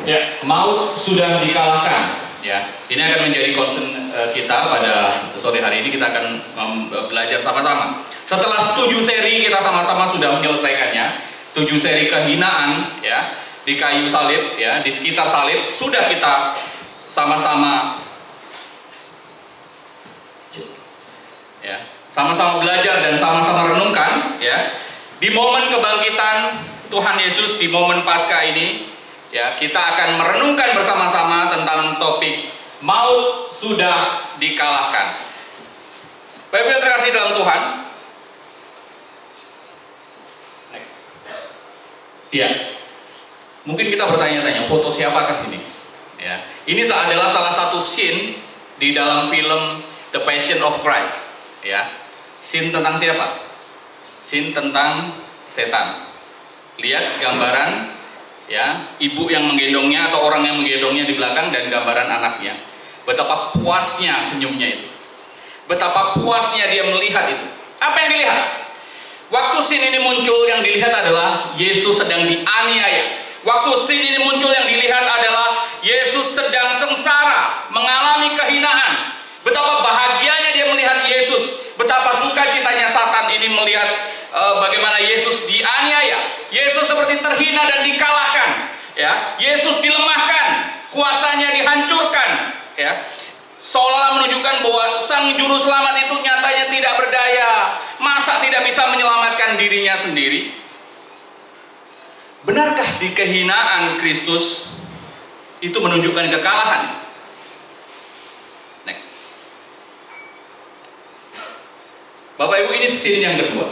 Ya, maut sudah dikalahkan. Ya, ini akan menjadi concern kita pada sore hari ini. Kita akan belajar sama-sama. Setelah 7 seri kita sama-sama sudah menyelesaikannya. 7 seri kehinaan, ya, di kayu salib, ya, di sekitar salib sudah kita sama-sama, ya, sama-sama belajar dan sama-sama renungkan, ya. Di momen kebangkitan Tuhan Yesus, di momen Paskah ini, ya, kita akan merenungkan bersama-sama tentang topik maut sudah dikalahkan. Bapak Ibu yang terkasih dalam Tuhan, ya, mungkin kita bertanya-tanya, foto siapakah ini? Ya, ini adalah salah satu scene di dalam film The Passion of Christ. Ya, scene tentang siapa? Scene tentang setan. Lihat gambaran, ya, ibu yang menggendongnya atau orang yang menggendongnya di belakang dan gambaran anaknya. Betapa puasnya senyumnya itu. Betapa puasnya dia melihat itu. Apa yang dilihat? Waktu scene ini muncul, yang dilihat adalah Yesus sedang dianiaya. Waktu scene ini muncul, yang dilihat adalah Yesus sedang sengsara, mengalami kehinaan. Betapa bahagianya dia melihat Yesus. Betapa sukacitanya Satan ini melihat bagaimana Yesus dianiaya. Yesus seperti terhina dan dikalahkan, ya. Yesus dilemahkan, kuasanya dihancurkan, ya. Seolah menunjukkan bahwa sang juru selamat itu nyatanya tidak berdaya. Masa tidak bisa menyelamatkan dirinya sendiri? Benarkah di kehinaan Kristus itu menunjukkan kekalahan? Next. Bapak Ibu, ini scene yang kedua.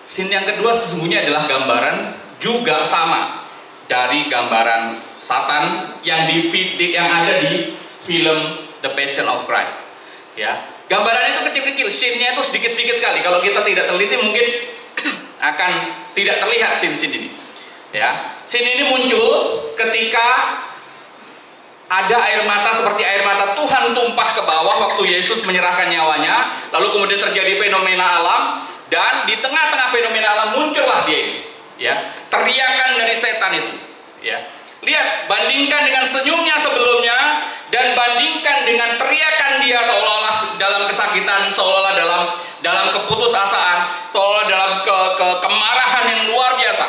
Scene yang kedua sesungguhnya adalah gambaran juga sama dari gambaran Satan yang ada di film The Passion of Christ. Ya, gambaran itu kecil-kecil, scene-nya itu sedikit-sedikit sekali. Kalau kita tidak teliti mungkin akan tidak terlihat scene-scene ini. Ya, scene ini muncul ketika ada air mata seperti air mata Tuhan tumpah ke bawah waktu Yesus menyerahkan nyawanya. Lalu kemudian terjadi fenomena alam, dan di tengah-tengah fenomena alam muncullah dia ini, ya, teriakan dari setan itu, ya. Lihat, bandingkan dengan senyumnya sebelumnya dan bandingkan dengan teriakan dia seolah-olah dalam kesakitan, seolah-olah dalam keputusasaan, seolah dalam kemarahan yang luar biasa.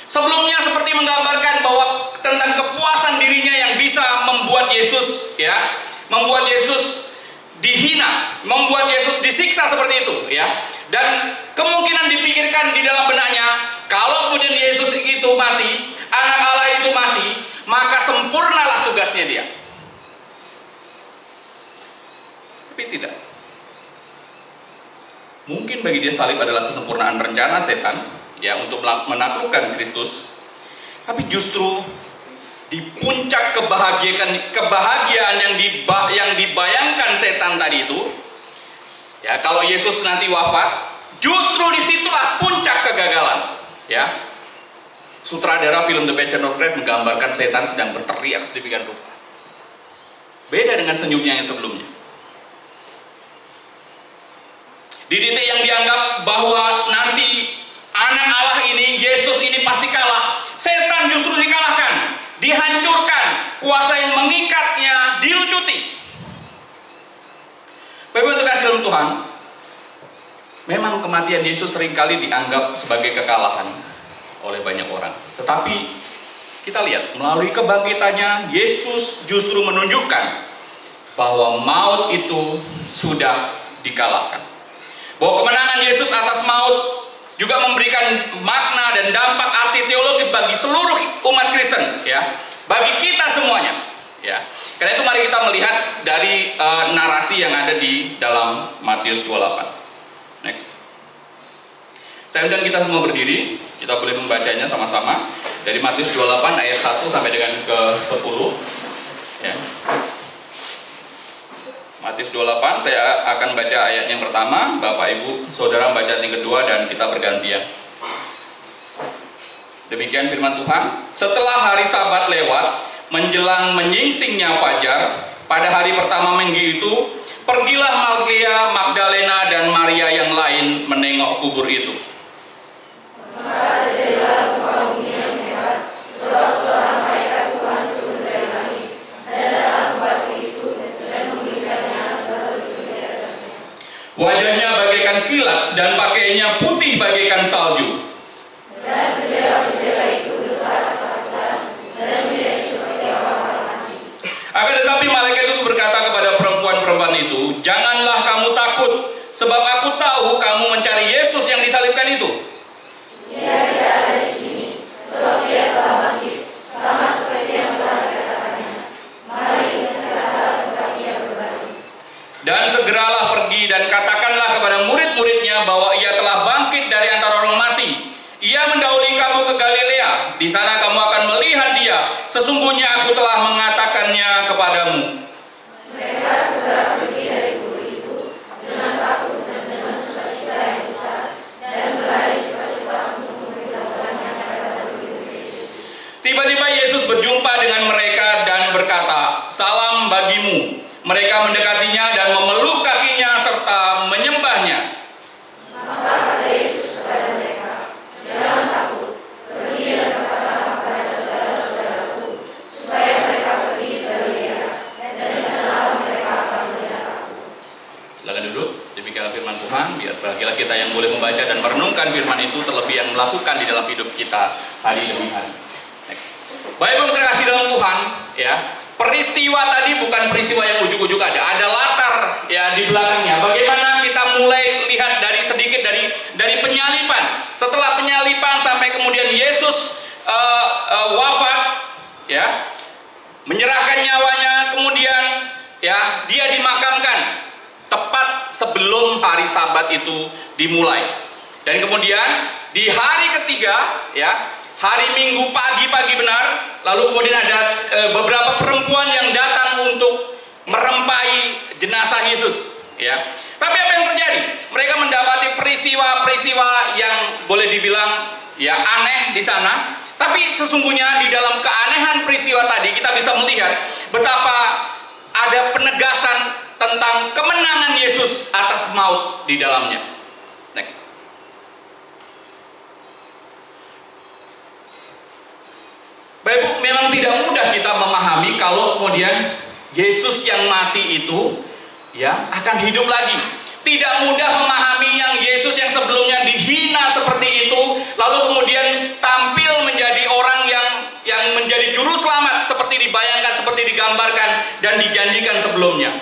Sebelumnya seperti menggambarkan bahwa tentang kepuasan dirinya yang bisa membuat Yesus, ya, membuat Yesus dihina, membuat Yesus disiksa seperti itu, ya. Dan kemungkinan dipikirkan di dalam benaknya, kalau kemudian Yesus itu mati, anak Allah itu mati, maka sempurnalah tugasnya dia. Tapi tidak. Mungkin bagi dia salib adalah kesempurnaan rencana setan, ya, untuk menaklukkan Kristus. Tapi justru di puncak kebahagiaan yang dibayangkan setan tadi itu, ya, kalau Yesus nanti wafat, justru disitulah puncak kegagalan, ya. Sutradara film The Passion of Christ menggambarkan setan sedang berteriak sedemikian rupa. Beda dengan senyumnya yang sebelumnya. Di titik yang dianggap bahwa nanti anak Allah ini, Yesus ini pasti kalah, setan justru dikalahkan, dihancurkan, kuasa yang mengikatnya dilucuti. Bapak Ibu kasih dalam Tuhan, memang kematian Yesus seringkali dianggap sebagai kekalahan oleh banyak orang. Tetapi kita lihat, melalui kebangkitannya, Yesus justru menunjukkan bahwa maut itu sudah dikalahkan. Bahwa kemenangan Yesus atas maut juga memberikan makna dan dampak arti teologis bagi seluruh umat Kristen, ya, bagi kita semuanya, ya. Karena itu mari kita melihat dari narasi yang ada di dalam Matius 28. Next. Saya undang kita semua berdiri, kita boleh membacanya sama-sama dari Matius 28 ayat 1 sampai dengan ke 10, ya. Matius 28, saya akan baca ayat yang pertama, Bapak Ibu Saudara baca yang kedua, dan kita bergantian. Demikian firman Tuhan. Setelah hari Sabat lewat, menjelang menyingsingnya fajar, pada hari pertama minggu itu, pergilah Maria Magdalena dan Maria yang lain menengok kubur itu. Seorang malaikat Tuhan turun dari kilat dan pakaiannya putih bagaikan salju. Dan berjalan-jalan itu berkata ketakutan dan menjadi seperti orang-orang mati. Akan tetapi malaikat itu berkata kepada perempuan-perempuan itu, "Janganlah kamu takut, sebab aku tahu kamu mencari Yesus yang disalibkan itu. Dia tidak ada di sini, sebab dia telah bangkit, sama seperti yang telah dikatakannya. Mari kita datang tempat dia berbalik." Dan segeralah pergi dan katakanlah kepada murid-muridnya bahwa ia telah bangkit dari antara orang mati. Ia mendahului kamu ke Galilea. Di sana kamu akan melihat dia. Sesungguhnya aku telah mengatakannya kepadamu. Mereka segera pergi dari guru itu dengan takut dan dengan sukacita yang besar, dan berlari cepat-cepat untuk memberitahukannya kepada murid Yesus. Tiba-tiba Yesus berjumpa dengan mereka dan berkata, "Salam bagimu." Mereka mendekatinya dan memeluk kakinya serta menyembahnya. Maka kata Yesus kepada mereka, "Jangan takut, pergi dan katakanlah kepada saudara-saudaraku, supaya mereka pergi ke Galilea, dan di sana mereka akan melihat aku." Silakan duduk. Demikianlah firman Tuhan. Biar bahagialah kita yang boleh membaca dan merenungkan firman itu, terlebih yang melakukan di dalam hidup kita hari demi hari. Next. Baik, Ibu terkasih dalam Tuhan, ya. Peristiwa tadi bukan peristiwa yang ujuk-ujuk ada latar ya di belakangnya. Bagaimana kita mulai lihat dari sedikit dari penyaliban. Setelah penyaliban sampai kemudian Yesus wafat, ya, menyerahkan nyawanya, kemudian ya dia dimakamkan tepat sebelum hari Sabat itu dimulai. Dan kemudian di hari ketiga, ya, hari Minggu pagi benar, lalu kemudian ada beberapa perempuan yang datang untuk merempai jenazah Yesus, ya. Tapi apa yang terjadi? Mereka mendapati peristiwa-peristiwa yang boleh dibilang ya aneh di sana. Tapi sesungguhnya di dalam keanehan peristiwa tadi kita bisa melihat betapa ada penegasan tentang kemenangan Yesus atas maut di dalamnya. Next. Bapak Ibu, memang tidak mudah kita memahami kalau kemudian Yesus yang mati itu ya akan hidup lagi. Tidak mudah memahami yang Yesus yang sebelumnya dihina seperti itu, lalu kemudian tampil menjadi orang yang menjadi juru selamat seperti dibayangkan, seperti digambarkan dan dijanjikan sebelumnya.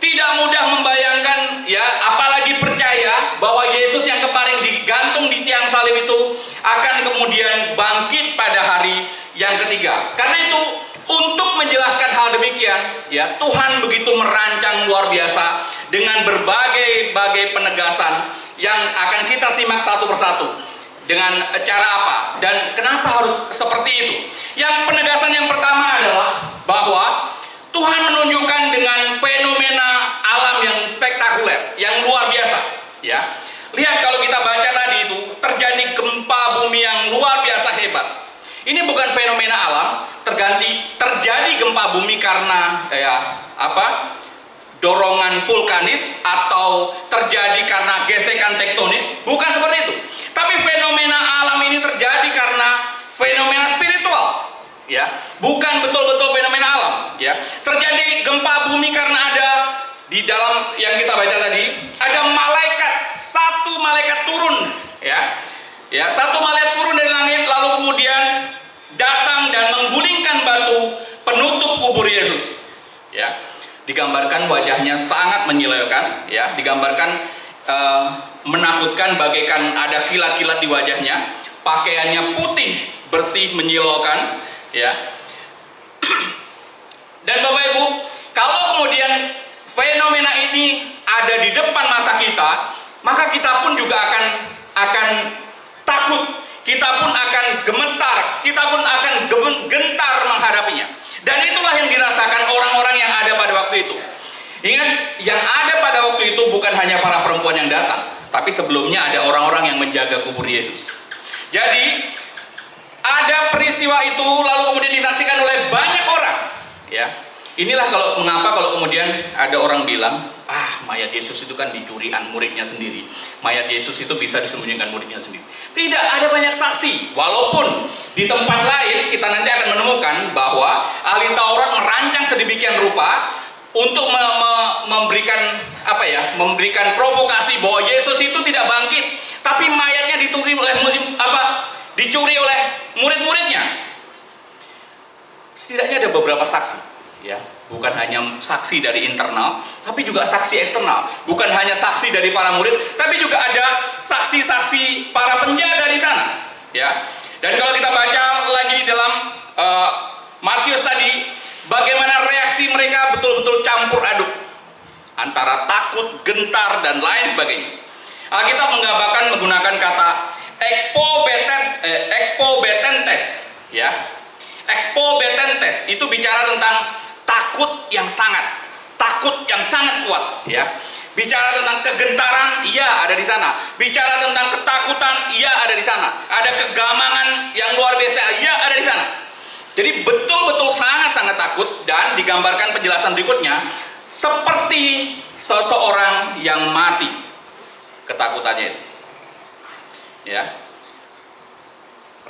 Tidak mudah membayangkan ya, apalagi percaya bahwa Yesus yang kemarin digantung di tiang salib itu akan kemudian bangkit pada hari yang ketiga. Karena itu untuk menjelaskan hal demikian, ya Tuhan begitu merancang luar biasa dengan berbagai penegasan yang akan kita simak satu persatu. Dengan cara apa dan kenapa harus seperti itu? Yang penegasan yang pertama adalah bahwa Tuhan menunjukkan dengan fenomena alam yang spektakuler, yang luar biasa, ya. Lihat kalau kita baca tadi itu terjadi gempa bumi yang luar biasa hebat. Ini bukan fenomena alam, terjadi gempa bumi karena dorongan vulkanis atau terjadi karena gesekan tektonis, bukan seperti itu. Tapi fenomena alam ini terjadi karena fenomena spiritual, ya, bukan betul-betul fenomena alam, ya. Terjadi gempa bumi karena ada di dalam yang kita baca tadi ada satu malaikat turun, ya, satu malaikat turun dari langit lalu kemudian datang dan menggulingkan batu penutup kubur Yesus, ya. Digambarkan wajahnya sangat menyilaukan, ya, digambarkan menakutkan bagaikan ada kilat-kilat di wajahnya, pakaiannya putih bersih menyilaukan, ya. Dan Bapak Ibu, kalau kemudian fenomena ini ada di depan mata kita, maka kita pun juga akan takut, kita pun akan gemetar, kita pun akan gentar menghadapinya. Dan itulah yang dirasakan orang-orang yang ada pada waktu itu. Ingat, yang ada pada waktu itu bukan hanya para perempuan yang datang, tapi sebelumnya ada orang-orang yang menjaga kubur Yesus. Jadi ada peristiwa itu lalu kemudian disaksikan oleh banyak orang, ya. Inilah mengapa kalau kemudian ada orang bilang, mayat Yesus itu kan dicurian muridnya sendiri. Mayat Yesus itu bisa disembunyikan muridnya sendiri. Tidak, ada banyak saksi. Walaupun di tempat lain kita nanti akan menemukan bahwa ahli Taurat merancang sedemikian rupa untuk memberikan memberikan provokasi bahwa Yesus itu tidak bangkit, tapi mayatnya dicuri oleh murid-muridnya. Setidaknya ada beberapa saksi, ya, bukan hanya saksi dari internal, tapi juga saksi eksternal. Bukan hanya saksi dari para murid, tapi juga ada saksi-saksi para penjaga di sana, ya. Dan kalau kita baca lagi dalam Matius tadi, bagaimana reaksi mereka betul-betul campur aduk antara takut, gentar, dan lain sebagainya. Alkitab menggambarkan menggunakan kata ekpobetentes, ya. Ekpobetentes itu bicara tentang takut yang sangat kuat, ya. Bicara tentang kegentaran, iya ada di sana. Bicara tentang ketakutan, iya ada di sana. Ada kegamangan yang luar biasa, iya ada di sana. Jadi betul-betul sangat-sangat takut, dan digambarkan penjelasan berikutnya seperti seseorang yang mati ketakutannya itu. Ya.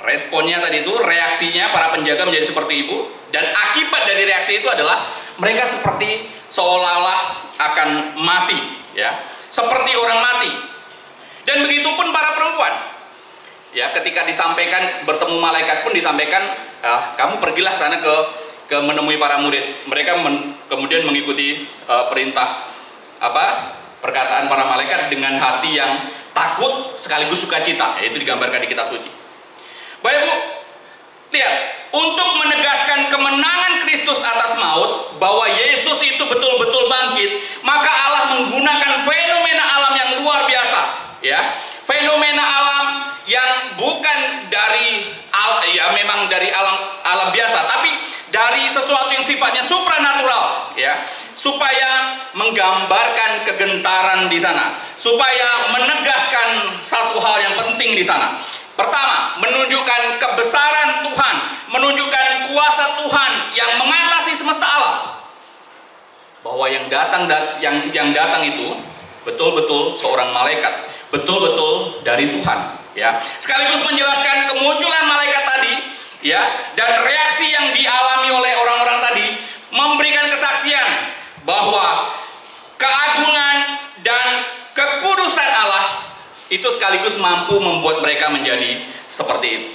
Responnya tadi itu, reaksinya para penjaga menjadi seperti itu, dan akibat dari reaksi itu adalah mereka seperti seolah-olah akan mati, ya, seperti orang mati. Dan begitu pun para perempuan, ya, ketika disampaikan, bertemu malaikat pun disampaikan, kamu pergilah sana ke menemui para murid. Mereka kemudian mengikuti perintah perkataan para malaikat dengan hati yang takut sekaligus sukacita, yaitu digambarkan di kitab suci. Bapak Ibu, lihat, untuk menegaskan kemenangan Kristus atas maut, bahwa Yesus itu betul-betul bangkit, maka Allah menggunakan fenomena alam yang luar biasa, ya. Fenomena alam yang bukan memang dari alam biasa, tapi dari sesuatu yang sifatnya supranatural, ya, supaya menggambarkan kegentaran di sana, supaya menegaskan satu hal yang penting di sana. Pertama, menunjukkan kebesaran Tuhan, menunjukkan kuasa Tuhan yang mengatasi semesta alam. Bahwa yang datang itu betul-betul seorang malaikat, betul-betul dari Tuhan, ya. Sekaligus menjelaskan kemunculan malaikat tadi, ya, dan reaksi yang dialami oleh orang-orang tadi memberikan kesaksian bahwa keagungan dan kekudusan Allah itu sekaligus mampu membuat mereka menjadi seperti itu.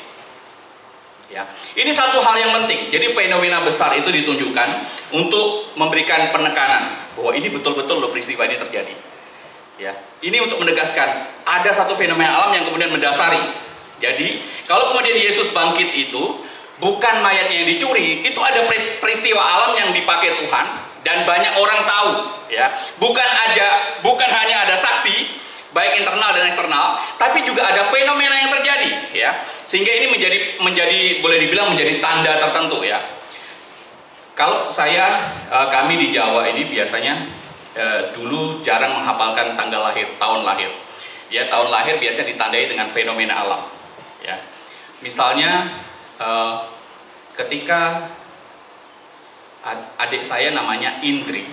Ya, ini satu hal yang penting. Jadi fenomena besar itu ditunjukkan untuk memberikan penekanan bahwa ini betul-betul loh peristiwa ini terjadi. Ya, ini untuk menegaskan ada satu fenomena alam yang kemudian mendasari. Jadi kalau kemudian Yesus bangkit itu bukan mayatnya yang dicuri, itu ada peristiwa alam yang dipakai Tuhan dan banyak orang tahu. Ya, bukan hanya ada saksi, baik internal dan eksternal, tapi juga ada fenomena yang terjadi, ya, sehingga ini menjadi boleh dibilang menjadi tanda tertentu, ya. Kalau kami di Jawa ini biasanya dulu jarang menghafalkan tanggal lahir, tahun lahir, ya. Tahun lahir biasanya ditandai dengan fenomena alam, ya. Misalnya ketika adik saya namanya Indri,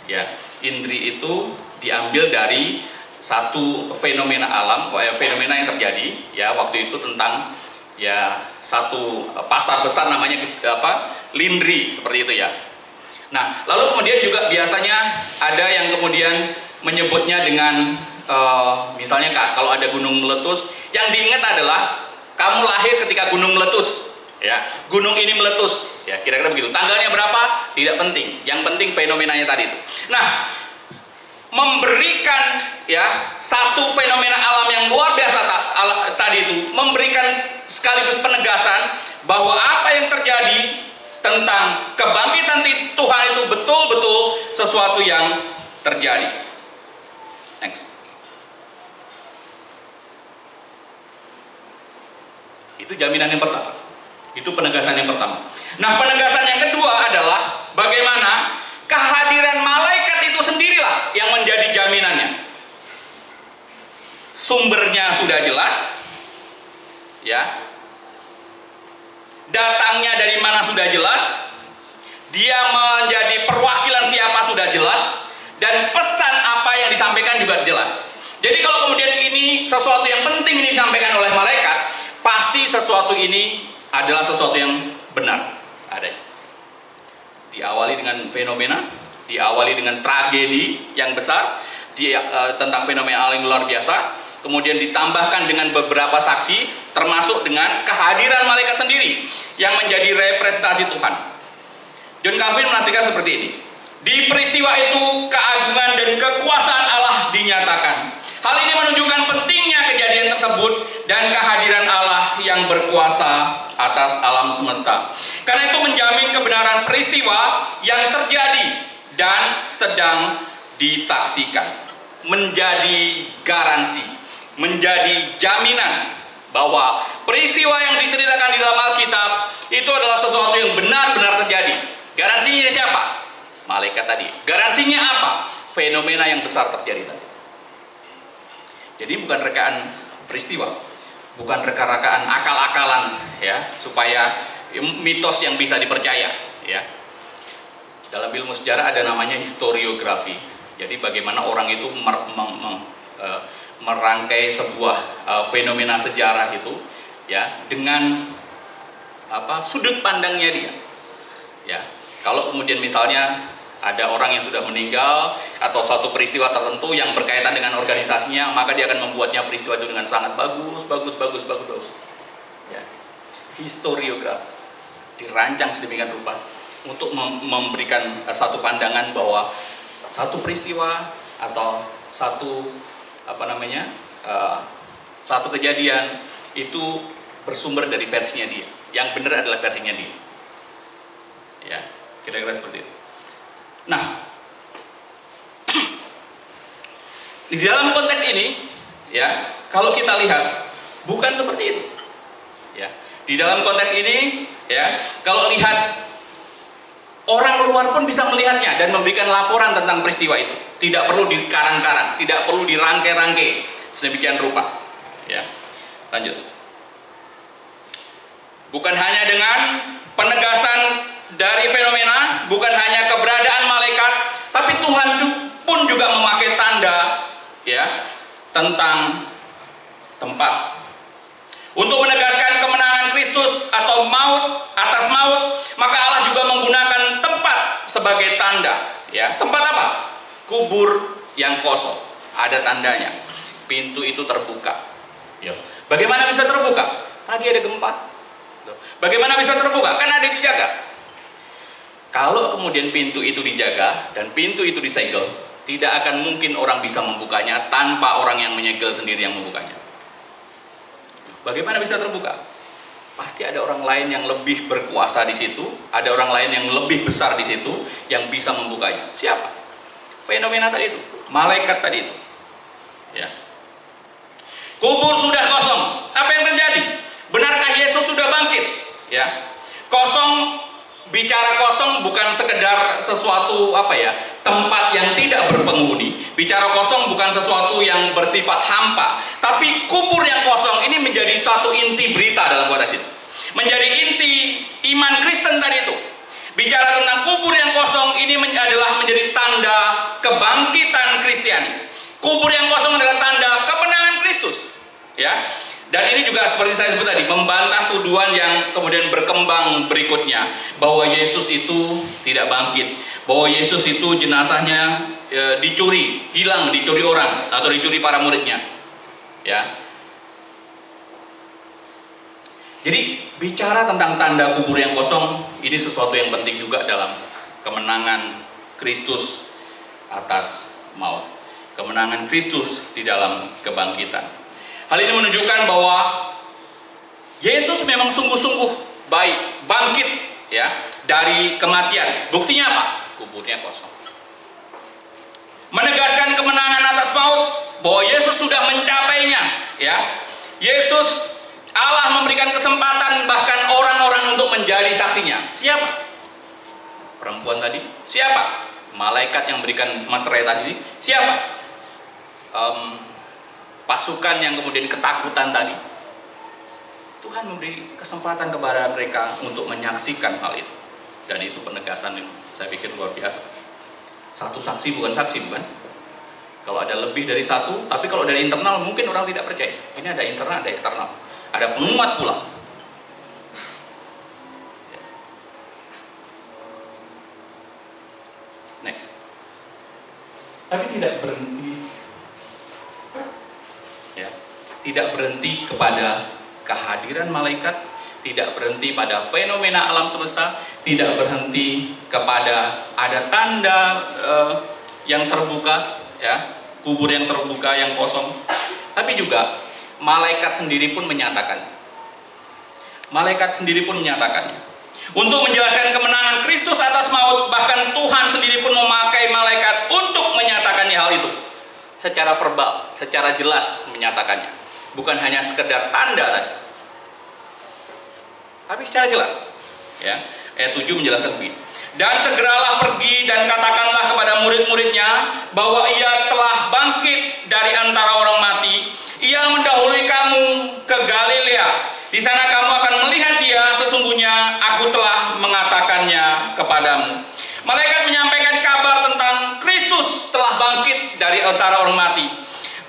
ya. Indri itu diambil dari satu fenomena alam, fenomena yang terjadi, ya, waktu itu tentang, ya, satu pasar besar namanya Lindri, seperti itu, ya. Nah, lalu kemudian juga biasanya ada yang kemudian menyebutnya dengan misalnya kalau ada gunung meletus, yang diingat adalah kamu lahir ketika gunung meletus, ya, gunung ini meletus, ya, kira-kira begitu. Tanggalnya berapa tidak penting, yang penting fenomenanya tadi itu. Nah, memberikan, ya, satu fenomena alam yang luar biasa tadi itu, memberikan sekaligus penegasan bahwa apa yang terjadi tentang kebangkitan Tuhan itu betul-betul sesuatu yang terjadi. Next. Itu jaminan yang pertama. Itu penegasan yang pertama. Nah, penegasan yang kedua adalah bagaimana kehadiran malaikat itu sendirilah yang menjadi jaminannya. Sumbernya sudah jelas, ya. Datangnya dari mana sudah jelas. Dia menjadi perwakilan siapa sudah jelas, dan pesan apa yang disampaikan juga jelas. Jadi kalau kemudian ini sesuatu yang penting ini disampaikan oleh malaikat, pasti sesuatu ini adalah sesuatu yang benar adanya. Diawali dengan fenomena, diawali dengan tragedi yang besar, tentang fenomena alam yang luar biasa, kemudian ditambahkan dengan beberapa saksi, termasuk dengan kehadiran malaikat sendiri yang menjadi representasi Tuhan. John Calvin menartikan seperti ini: di peristiwa itu keagungan dan kekuasaan Allah dinyatakan. Hal ini menunjukkan pentingnya kejadian tersebut dan kehadiran Allah yang berkuasa atas alam semesta. Karena itu menjamin kebenaran peristiwa yang terjadi dan sedang disaksikan. Menjadi garansi, menjadi jaminan bahwa peristiwa yang diceritakan di dalam Alkitab itu adalah sesuatu yang benar-benar terjadi. Garansinya siapa? Malaikat tadi. Garansinya apa? Fenomena yang besar terjadi tadi. Jadi bukan rekaan peristiwa, bukan reka-rekaan akal-akalan ya, supaya mitos yang bisa dipercaya ya. Dalam ilmu sejarah ada namanya historiografi. Jadi bagaimana orang itu merangkai sebuah fenomena sejarah itu ya dengan sudut pandangnya dia. Ya. Kalau kemudian misalnya ada orang yang sudah meninggal atau suatu peristiwa tertentu yang berkaitan dengan organisasinya, maka dia akan membuatnya peristiwa itu dengan sangat bagus. Ya. Historiografi dirancang sedemikian rupa untuk memberikan satu pandangan bahwa satu peristiwa atau satu satu kejadian itu bersumber dari versinya dia. Yang benar adalah versinya dia. Ya, kira-kira seperti itu. Nah, di dalam konteks ini, ya, kalau kita lihat bukan seperti itu. Ya, di dalam konteks ini, ya, kalau lihat orang luar pun bisa melihatnya dan memberikan laporan tentang peristiwa itu. Tidak perlu dikarang-karang, tidak perlu dirangkai-rangkai sedemikian rupa. Ya, lanjut. Bukan hanya dengan penegasan dari fenomena, bukan hanya keberadaan malaikat, tapi Tuhan pun juga memakai tanda ya tentang tempat untuk menegaskan kemenangan Kristus atau maut atas maut. Maka Allah juga menggunakan tempat sebagai tanda ya. Tempat apa? Kubur yang kosong, ada tandanya, pintu itu terbuka ya. Bagaimana bisa terbuka? Tadi ada gempa. Bagaimana bisa terbuka? Kan ada dijaga. Kalau kemudian pintu itu dijaga dan pintu itu disegel, tidak akan mungkin orang bisa membukanya tanpa orang yang menyegel sendiri yang membukanya. Bagaimana bisa terbuka? Pasti ada orang lain yang lebih berkuasa di situ, ada orang lain yang lebih besar di situ yang bisa membukanya. Siapa? Fenomena tadi itu, malaikat tadi itu. Ya. Kubur sudah kosong. Apa yang terjadi? Benarkah Yesus sudah bangkit? Ya. Kosong. Bicara kosong bukan sekedar sesuatu tempat yang tidak berpenghuni. Bicara kosong bukan sesuatu yang bersifat hampa, tapi kubur yang kosong ini menjadi satu inti berita dalam konteks itu. Menjadi inti iman Kristen tadi itu. Bicara tentang kubur yang kosong ini adalah menjadi tanda kebangkitan Kristiani. Kubur yang kosong adalah tanda kemenangan Kristus. Ya. Dan ini juga seperti saya sebut tadi, membantah tuduhan yang kemudian berkembang berikutnya, bahwa Yesus itu tidak bangkit, bahwa Yesus itu jenazahnya dicuri, dicuri orang atau dicuri para muridnya. Ya. Jadi bicara tentang tanda kubur yang kosong ini sesuatu yang penting juga dalam kemenangan Kristus atas maut, kemenangan Kristus di dalam kebangkitan. Hal ini menunjukkan bahwa Yesus memang sungguh-sungguh baik, bangkit ya dari kematian. Buktinya apa? Kuburnya kosong. Menegaskan kemenangan atas maut, bahwa Yesus sudah mencapainya ya. Yesus, Allah memberikan kesempatan bahkan orang-orang untuk menjadi saksinya. Siapa? Perempuan tadi. Siapa? Malaikat yang memberikan materai tadi. Siapa? Pasukan yang kemudian ketakutan tadi. Tuhan memberi kesempatan kepada mereka untuk menyaksikan hal itu. Dan itu penegasan yang saya pikir luar biasa. Satu saksi bukan saksi, bukan? Kalau ada lebih dari satu, tapi kalau dari internal mungkin orang tidak percaya. Ini ada internal, ada eksternal. Ada penguat pula. Next. Tapi tidak berhenti tidak berhenti kepada kehadiran malaikat, tidak berhenti pada fenomena alam semesta, tidak berhenti kepada ada tanda yang terbuka, ya, kubur yang terbuka, yang kosong, tapi juga malaikat sendiri pun menyatakan. Malaikat sendiri pun menyatakannya. Untuk menjelaskan kemenangan Kristus atas maut, bahkan Tuhan sendiri pun memakai malaikat untuk menyatakan hal itu. Secara verbal, secara jelas menyatakannya. Bukan hanya sekedar tanda tadi, tapi secara jelas. Ya, ayat 7 menjelaskan begini. Dan segeralah pergi dan katakanlah kepada murid-muridnya bahwa ia telah bangkit dari antara orang mati. Ia mendahului kamu ke Galilea. Di sana kamu akan melihat dia, sesungguhnya aku telah mengatakannya kepadamu. Malaikat menyampaikan kabar tentang Kristus telah bangkit dari antara orang mati.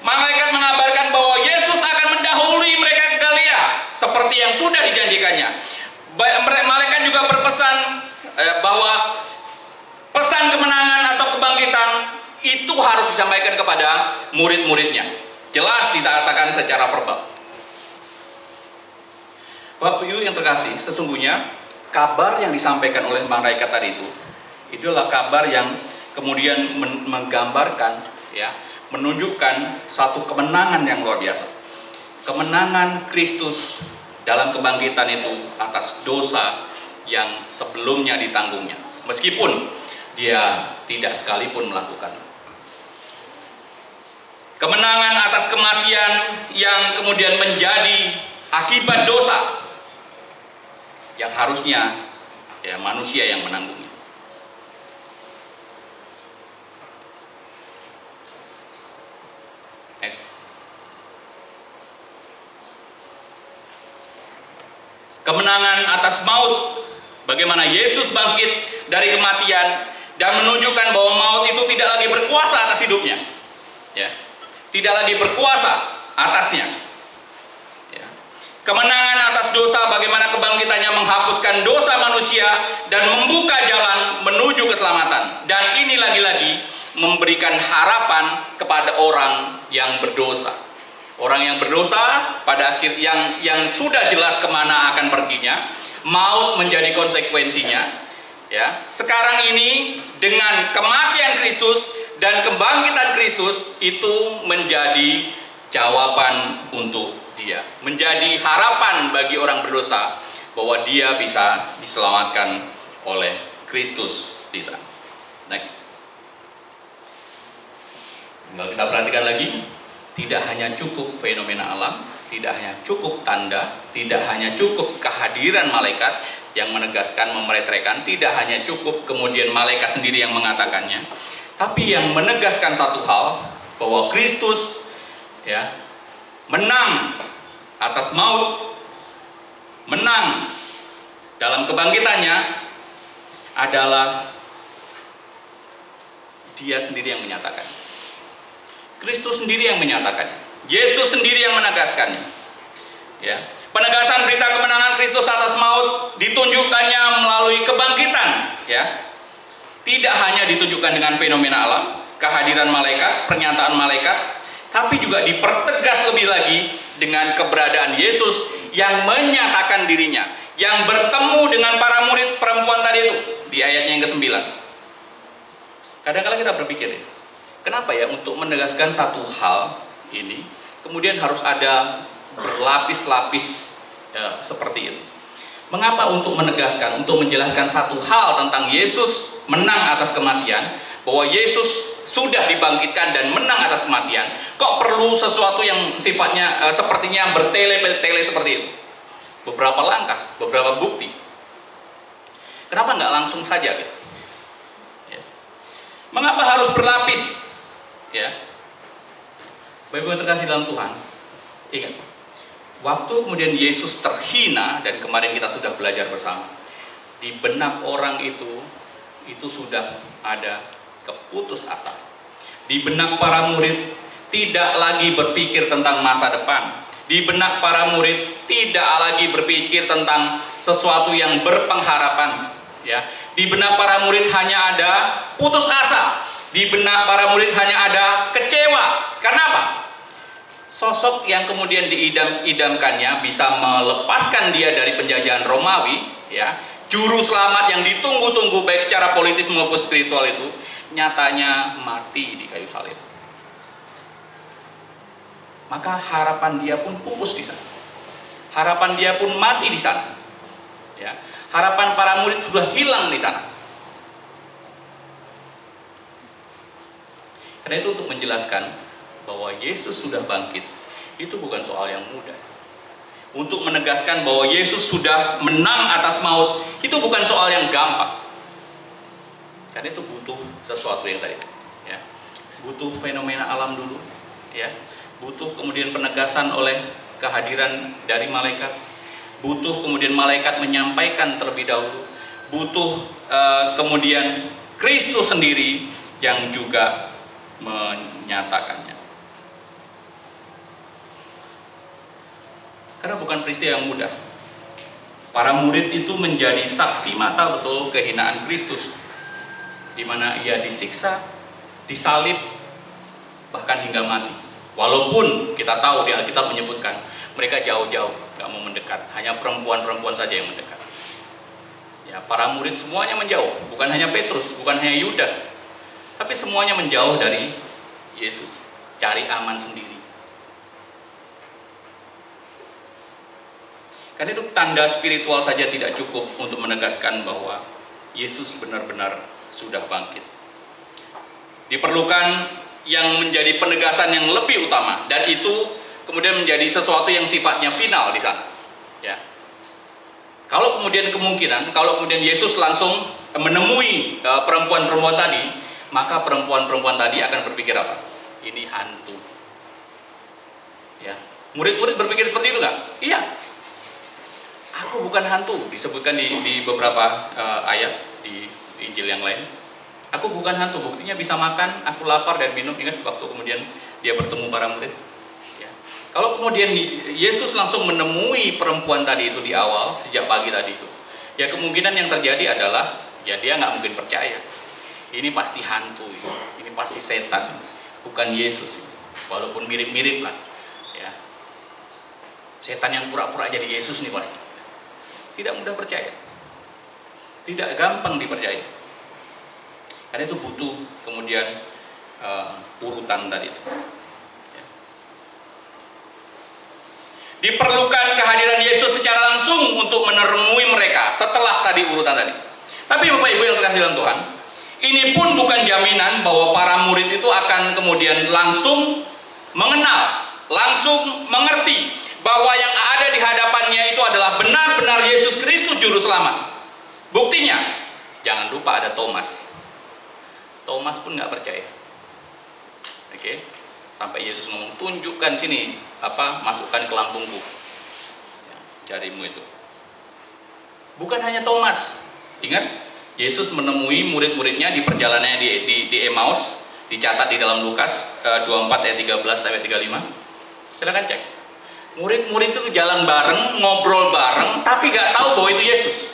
Malaikat mengabarkan bahwa Yesus akan mendahului mereka ke Galilea seperti yang sudah dijanjikannya. Malaikat juga berpesan bahwa pesan kemenangan atau kebangkitan itu harus disampaikan kepada murid-muridnya. Jelas dikatakan secara verbal. Bapak Ibu yang terkasih, sesungguhnya kabar yang disampaikan oleh malaikat tadi itu adalah kabar yang kemudian menggambarkan, ya, menunjukkan satu kemenangan yang luar biasa. Kemenangan Kristus dalam kebangkitan itu atas dosa yang sebelumnya ditanggungnya, meskipun dia tidak sekalipun melakukan. Kemenangan atas kematian yang kemudian menjadi akibat dosa yang harusnya, ya, manusia yang menanggungnya. Next. Kemenangan atas maut, bagaimana Yesus bangkit dari kematian dan menunjukkan bahwa maut itu tidak lagi berkuasa atas hidupnya, ya, tidak lagi berkuasa atasnya. Kemenangan atas dosa, bagaimana kebangkitannya menghapuskan dosa manusia dan membuka jalan menuju keselamatan. Dan ini lagi-lagi memberikan harapan kepada orang yang berdosa. Orang yang berdosa pada akhir yang sudah jelas kemana akan perginya, maut menjadi konsekuensinya. Ya, sekarang ini dengan kematian Kristus dan kebangkitan Kristus itu menjadi jawaban untuk dia, menjadi harapan bagi orang berdosa bahwa dia bisa diselamatkan oleh Kristus di sana. Next. Tinggal kita perhatikan lagi, tidak hanya cukup fenomena alam, tidak hanya cukup tanda, tidak hanya cukup kehadiran malaikat yang menegaskan, memeretrekan, tidak hanya cukup kemudian malaikat sendiri yang mengatakannya, tapi yang menegaskan satu hal, bahwa Kristus, ya, menang atas maut, menang dalam kebangkitannya adalah dia sendiri yang menyatakan. Kristus sendiri yang menyatakan. Yesus sendiri yang menegaskannya. Ya, penegasan berita kemenangan Kristus atas maut ditunjukkannya melalui kebangkitan, ya. Tidak hanya ditunjukkan dengan fenomena alam, kehadiran malaikat, pernyataan malaikat, tapi juga dipertegas lebih lagi dengan keberadaan Yesus yang menyatakan dirinya, yang bertemu dengan para murid perempuan tadi itu di ayatnya yang ke-9. Kadang-kadang kita berpikir, ya, kenapa ya untuk menegaskan satu hal ini kemudian harus ada berlapis-lapis, ya, seperti itu. Mengapa untuk menegaskan, untuk menjelaskan satu hal tentang Yesus menang atas kematian, bahwa Yesus sudah dibangkitkan dan menang atas kematian, kok perlu sesuatu yang sifatnya sepertinya bertele-tele seperti itu? Beberapa langkah, beberapa bukti. Kenapa nggak langsung saja? Gitu? Ya. Mengapa harus berlapis? Ya. Bapak-Ibu yang terkasih dalam Tuhan, ingat, waktu kemudian Yesus terhina, dan kemarin kita sudah belajar bersama, di benak orang itu sudah ada keputus asa. Di benak para murid tidak lagi berpikir tentang masa depan. Di benak para murid tidak lagi berpikir tentang sesuatu yang berpengharapan, ya. Di benak para murid hanya ada putus asa. Di benak para murid hanya ada kecewa. Karena apa? sosok yang kemudian diidam-idamkannya bisa melepaskan dia dari penjajahan Romawi, ya, juru selamat yang ditunggu-tunggu baik secara politis maupun spiritual itu nyatanya mati di kayu salib. Maka harapan dia pun pupus di sana. Harapan dia pun mati di sana. Ya, harapan para murid sudah hilang di sana. Karena itu untuk menjelaskan bahwa Yesus sudah bangkit, itu bukan soal yang mudah. Untuk menegaskan bahwa Yesus sudah menang atas maut, itu bukan soal yang gampang. Karena itu butuh sesuatu yang tadi, ya, butuh fenomena alam dulu, ya, butuh kemudian penegasan oleh kehadiran dari malaikat, butuh kemudian malaikat menyampaikan terlebih dahulu, butuh kemudian Kristus sendiri yang juga menyatakannya. Karena bukan peristiwa yang mudah. Para murid itu menjadi saksi mata betul kehinaan Kristus, di mana ia disiksa, disalib, bahkan hingga mati. Walaupun kita tahu di Alkitab menyebutkan mereka jauh-jauh gak mau mendekat, hanya perempuan-perempuan saja yang mendekat. Ya, para murid semuanya menjauh, bukan hanya Petrus, bukan hanya Yudas, tapi semuanya menjauh dari Yesus, cari aman sendiri. Karena itu tanda spiritual saja tidak cukup untuk menegaskan bahwa Yesus benar-benar sudah bangkit. Diperlukan yang menjadi penegasan yang lebih utama, dan itu kemudian menjadi sesuatu yang sifatnya final di sana. Ya. Kalau kemudian Yesus langsung menemui perempuan-perempuan tadi, maka perempuan-perempuan tadi akan berpikir apa? Ini hantu. Ya. Murid-murid berpikir seperti itu nggak? Iya. Aku bukan hantu, disebutkan di beberapa ayat di Injil yang lain. Aku bukan hantu, buktinya bisa makan, aku lapar dan minum. Ingat waktu kemudian dia bertemu para murid. Ya. Kalau kemudian Yesus langsung menemui perempuan tadi itu di awal, sejak pagi tadi itu, ya kemungkinan yang terjadi adalah, ya dia nggak mungkin percaya. Ini pasti hantu, ini pasti setan, bukan Yesus. Walaupun mirip-mirip lah, ya. Setan yang pura-pura jadi Yesus nih pasti. Tidak mudah percaya, tidak gampang dipercaya. Karena itu butuh kemudian urutan tadi itu. Ya. Diperlukan kehadiran Yesus secara langsung untuk menemui mereka setelah tadi urutan tadi. Tapi Bapak Ibu yang terkasih dalam Tuhan, ini pun bukan jaminan bahwa para murid itu akan kemudian langsung mengenal, langsung mengerti bahwa yang ada di hadapannya itu adalah benar-benar Yesus Kristus Juru Selamat. Buktinya, jangan lupa ada Thomas. Thomas pun nggak percaya. Oke, sampai Yesus ngomong, tunjukkan sini, masukkan ke lambungku, ya, jarimu itu. Bukan hanya Thomas. Ingat, Yesus menemui murid-muridnya di perjalanannya di Emmaus, dicatat di dalam Lukas 24 ayat 13 sampai 35. Silakan cek. Murid-murid itu jalan bareng, ngobrol bareng, tapi gak tahu bahwa itu Yesus.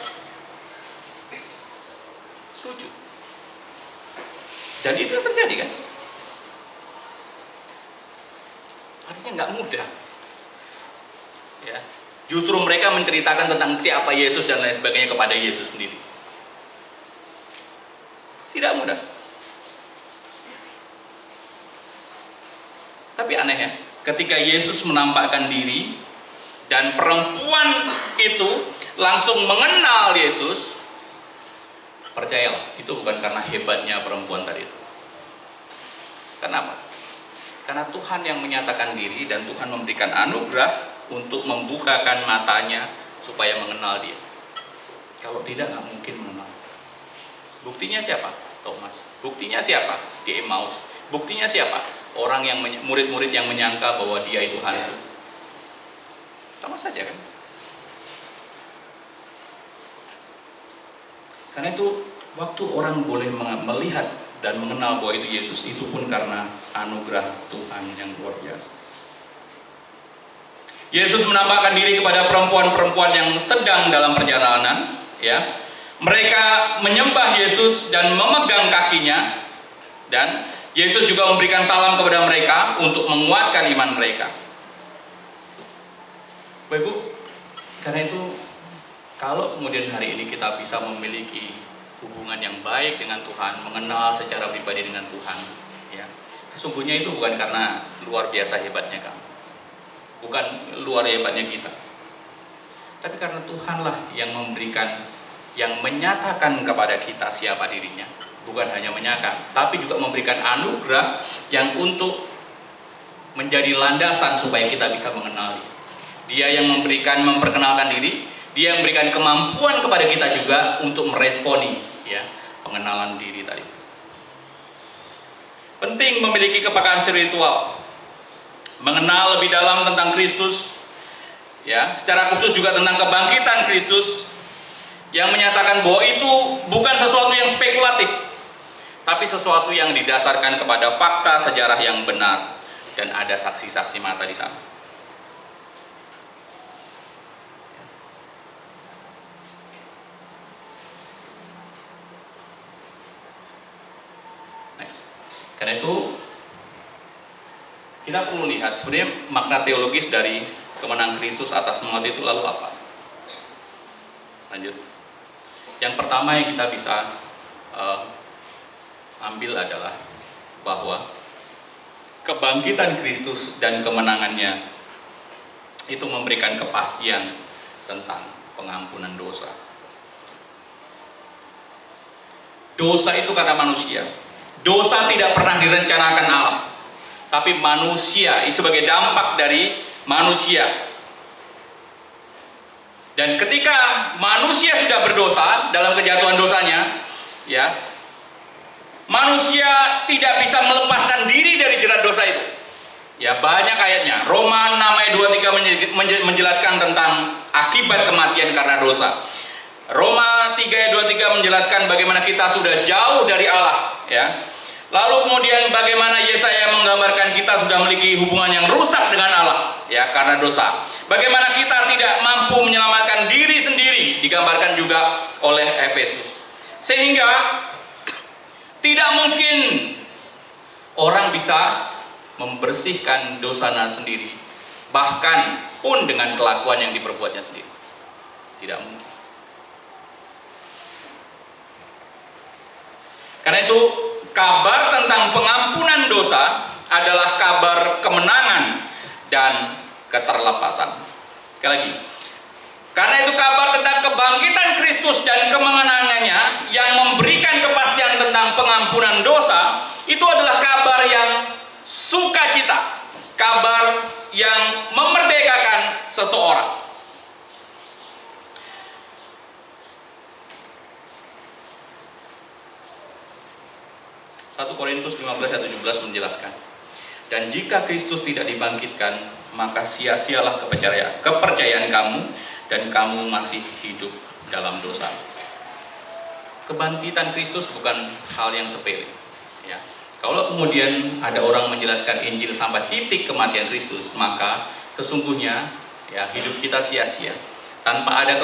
Lucu. Dan itu yang terjadi kan? Artinya gak mudah. Ya. Justru mereka menceritakan tentang siapa Yesus dan lain sebagainya kepada Yesus sendiri. Tidak mudah. Tapi aneh ya, ketika Yesus menampakkan diri dan perempuan itu langsung mengenal Yesus, percayalah, itu bukan karena hebatnya perempuan tadi itu. Kenapa? Karena Tuhan yang menyatakan diri dan Tuhan memberikan anugerah untuk membukakan matanya supaya mengenal dia. Kalau tidak, nggak mungkin mengenal. Buktinya siapa? Thomas. Buktinya siapa? Di Emmaus. Buktinya siapa? Orang yang murid-murid yang menyangka bahwa dia itu hantu. Sama saja kan? Karena itu waktu orang boleh melihat dan mengenal bahwa itu Yesus, itu pun karena anugerah Tuhan yang luar biasa. Yesus menampakkan diri kepada perempuan-perempuan yang sedang dalam perjalanan, ya. Mereka menyembah Yesus dan memegang kakinya, dan Yesus juga memberikan salam kepada mereka untuk menguatkan iman mereka. Bapak Ibu, karena itu kalau kemudian hari ini kita bisa memiliki hubungan yang baik dengan Tuhan, mengenal secara pribadi dengan Tuhan, ya, sesungguhnya itu bukan karena luar biasa hebatnya kamu, bukan luar hebatnya kita, tapi karena Tuhanlah yang memberikan, yang menyatakan kepada kita siapa dirinya. Bukan hanya menyatakan, tapi juga memberikan anugerah yang untuk menjadi landasan supaya kita bisa mengenali. Dia yang memperkenalkan diri, dia yang memberikan kemampuan kepada kita juga untuk meresponi, ya, pengenalan diri tadi. Penting memiliki kepekaan spiritual, mengenal lebih dalam tentang Kristus, ya, secara khusus juga tentang kebangkitan Kristus, yang menyatakan bahwa itu bukan sesuatu yang spekulatif, tapi sesuatu yang didasarkan kepada fakta sejarah yang benar dan ada saksi-saksi mata di sana. Next. Karena itu kita perlu lihat sebenarnya makna teologis dari kemenangan Kristus atas maut itu lalu apa? Lanjut. Yang pertama yang kita bisa ambil adalah bahwa kebangkitan Kristus dan kemenangannya itu memberikan kepastian tentang pengampunan dosa. Dosa itu karena manusia. Dosa tidak pernah direncanakan Allah, tapi manusia sebagai dampak dari manusia. Dan ketika manusia sudah berdosa dalam kejatuhan dosanya, ya, manusia tidak bisa melepaskan diri dari jerat dosa itu. Ya, banyak ayatnya. Roma 6 ayat 23 menjelaskan tentang akibat kematian karena dosa. Roma 3 ayat 23 menjelaskan bagaimana kita sudah jauh dari Allah, ya. Lalu kemudian bagaimana Yesaya menggambarkan kita sudah memiliki hubungan yang rusak dengan Allah, ya, karena dosa. Bagaimana kita tidak mampu menyelamatkan diri sendiri, digambarkan juga oleh Efesus. Sehingga tidak mungkin orang bisa membersihkan dosanya sendiri, bahkan pun dengan kelakuan yang diperbuatnya sendiri. Tidak mungkin. Karena itu kabar tentang pengampunan dosa adalah kabar kemenangan dan keterlepasan. Sekali lagi, karena itu kabar tentang kebangkitan Kristus dan kemenangannya yang memberikan kepastian tentang pengampunan dosa, itu adalah kabar yang sukacita, kabar yang memerdekakan seseorang. 1 Korintus 15 ayat 17 menjelaskan, dan jika Kristus tidak dibangkitkan, maka sia-sialah kepercayaan kamu, dan kamu masih hidup dalam dosa. Kebangkitan Kristus bukan hal yang sepele, ya. Kalau kemudian ada orang menjelaskan Injil sampai titik kematian Kristus, maka sesungguhnya, ya, hidup kita sia-sia. Tanpa ada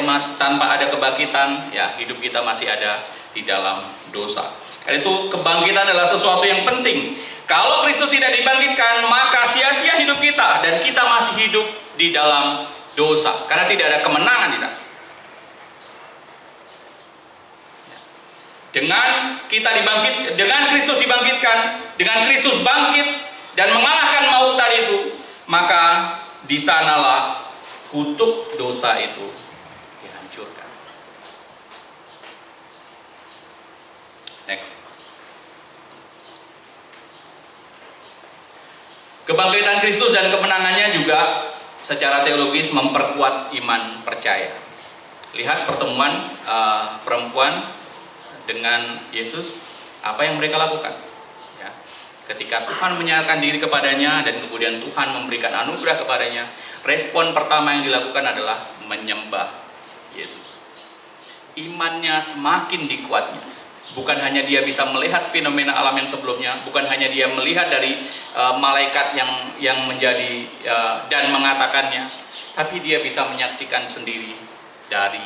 kebangkitan, ya, hidup kita masih ada di dalam dosa. Karena itu kebangkitan adalah sesuatu yang penting. Kalau Kristus tidak dibangkitkan, maka sia-sia hidup kita dan kita masih hidup di dalam dosa. Karena tidak ada kemenangan di sana. Dengan Kristus dibangkitkan, dengan Kristus bangkit dan mengalahkan maut tadi itu, maka di sanalah kutuk dosa itu dihancurkan. Next. Kebangkitan Kristus dan kemenangannya juga secara teologis memperkuat iman percaya. Lihat pertemuan perempuan dengan Yesus, apa yang mereka lakukan, ya. Ketika Tuhan menyatakan diri kepadanya dan kemudian Tuhan memberikan anugerah kepadanya, respon pertama yang dilakukan adalah menyembah Yesus. Imannya semakin dikuatnya. Bukan hanya dia bisa melihat fenomena alam yang sebelumnya, bukan hanya dia melihat dari malaikat yang menjadi dan mengatakannya, tapi dia bisa menyaksikan sendiri dari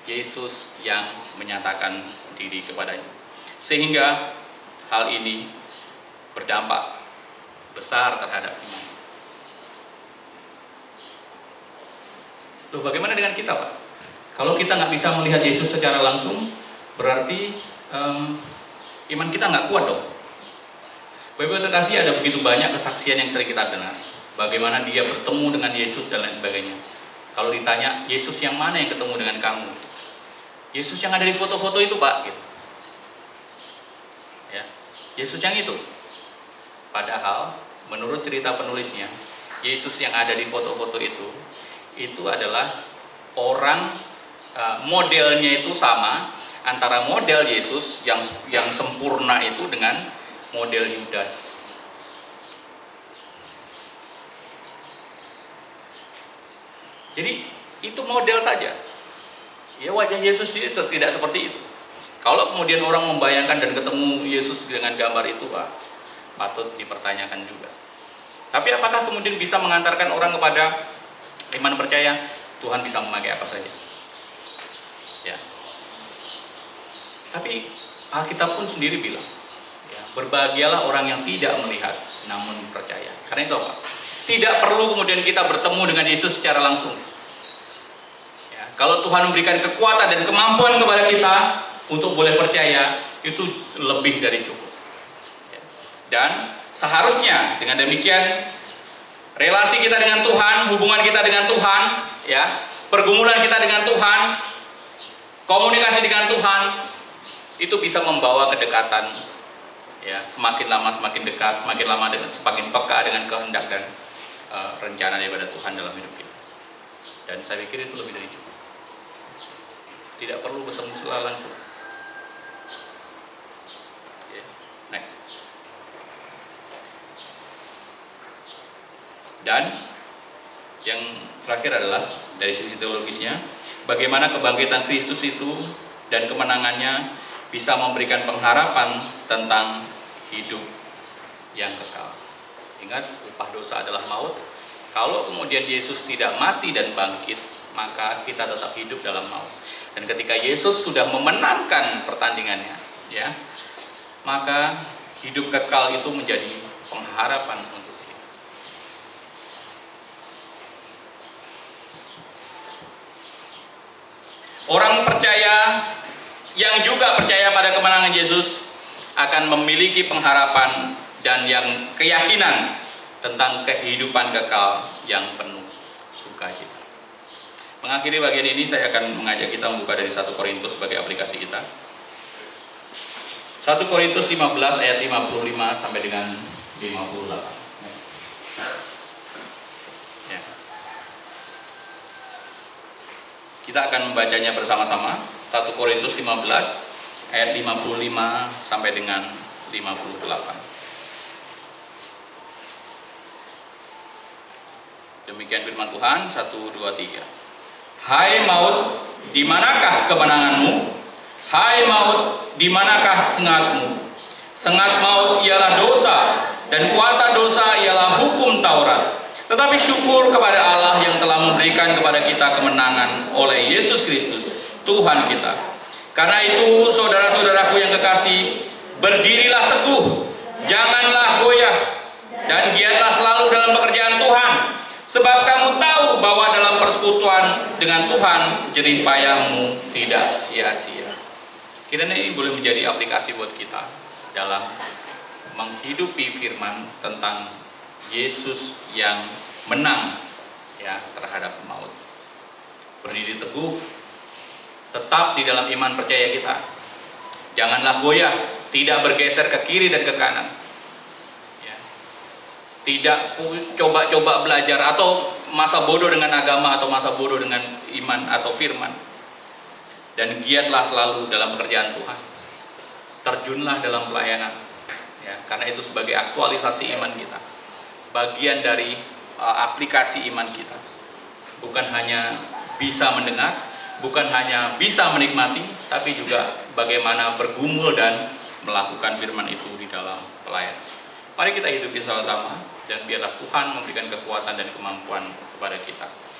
Yesus yang menyatakan diri kepadanya. Sehingga hal ini berdampak besar terhadap iman. Loh, bagaimana dengan kita, Pak? Kalau kita nggak bisa melihat Yesus secara langsung, berarti iman kita nggak kuat dong. Bapak terkasih, ada begitu banyak kesaksian yang sering kita dengar. Bagaimana dia bertemu dengan Yesus dan lain sebagainya. Kalau ditanya, Yesus yang mana yang ketemu dengan kamu? Yesus yang ada di foto-foto itu, Pak. Gitu. Ya, Yesus yang itu. Padahal, menurut cerita penulisnya, Yesus yang ada di foto-foto itu adalah orang, modelnya itu sama antara model Yesus yang sempurna itu dengan model Yudas. Jadi itu model saja. Ya, wajah Yesus tidak seperti itu. Kalau kemudian orang membayangkan dan ketemu Yesus dengan gambar itu, patut dipertanyakan juga. Tapi apakah kemudian bisa mengantarkan orang kepada iman percaya? Tuhan bisa memakai apa saja. Ya. Tapi Alkitab pun sendiri bilang, ya, berbahagialah orang yang tidak melihat namun percaya. Karena itu apa? Tidak perlu kemudian kita bertemu dengan Yesus secara langsung. Ya, kalau Tuhan memberikan kekuatan dan kemampuan kepada kita untuk boleh percaya, itu lebih dari cukup. Ya. Dan seharusnya dengan demikian relasi kita dengan Tuhan, hubungan kita dengan Tuhan, ya, pergumulan kita dengan Tuhan, komunikasi dengan Tuhan, itu bisa membawa kedekatan. Ya, semakin lama semakin dekat, semakin lama semakin peka dengan kehendak dan rencana daripada Tuhan dalam hidup kita. Dan saya pikir itu lebih dari cukup. Tidak perlu bertemu secara langsung. Yeah. Next. Dan yang terakhir adalah dari sisi teologisnya, bagaimana kebangkitan Kristus itu dan kemenangannya bisa memberikan pengharapan tentang hidup yang kekal. Ingat, upah dosa adalah maut. Kalau kemudian Yesus tidak mati dan bangkit, maka kita tetap hidup dalam maut. Dan ketika Yesus sudah memenangkan pertandingannya, ya, maka hidup kekal itu menjadi pengharapan untuk kita. Orang percaya yang juga percaya pada kemenangan Yesus akan memiliki pengharapan dan yang keyakinan tentang kehidupan kekal yang penuh sukacita. Mengakhiri bagian ini, saya akan mengajak kita membuka dari 1 Korintus sebagai aplikasi kita. 1 Korintus 15 ayat 55 sampai dengan 58. Ya. Kita akan membacanya bersama-sama. 1 Korintus 15 ayat 55 sampai dengan 58. Demikian firman Tuhan. 1, 2, 3. Hai maut, di manakah kemenanganmu? Hai maut, di manakah sengatmu? Sengat maut ialah dosa, dan kuasa dosa ialah hukum Taurat. Tetapi syukur kepada Allah yang telah memberikan kepada kita kemenangan oleh Yesus Kristus, Tuhan kita. Karena itu, saudara-saudaraku yang kekasih, berdirilah teguh, janganlah goyah, dan giatlah selalu dalam pekerjaan Tuhan. Sebab kamu tahu bahwa dalam persekutuan dengan Tuhan, jerih payahmu tidak sia-sia. Kiranya ini boleh menjadi aplikasi buat kita dalam menghidupi firman tentang Yesus yang menang, ya, terhadap maut. Berdiri teguh, tetap di dalam iman percaya kita. Janganlah goyah, tidak bergeser ke kiri dan ke kanan. Ya. Tidak coba-coba belajar atau masa bodoh dengan agama atau masa bodoh dengan iman atau firman. Dan giatlah selalu dalam pekerjaan Tuhan. Terjunlah dalam pelayanan. Ya, karena itu sebagai aktualisasi iman kita. Bagian dari aplikasi iman kita. Bukan hanya bisa mendengar, bukan hanya bisa menikmati, tapi juga bagaimana bergumul dan melakukan firman itu di dalam pelayanan. Mari kita hidupi sama-sama, dan biarlah Tuhan memberikan kekuatan dan kemampuan kepada kita.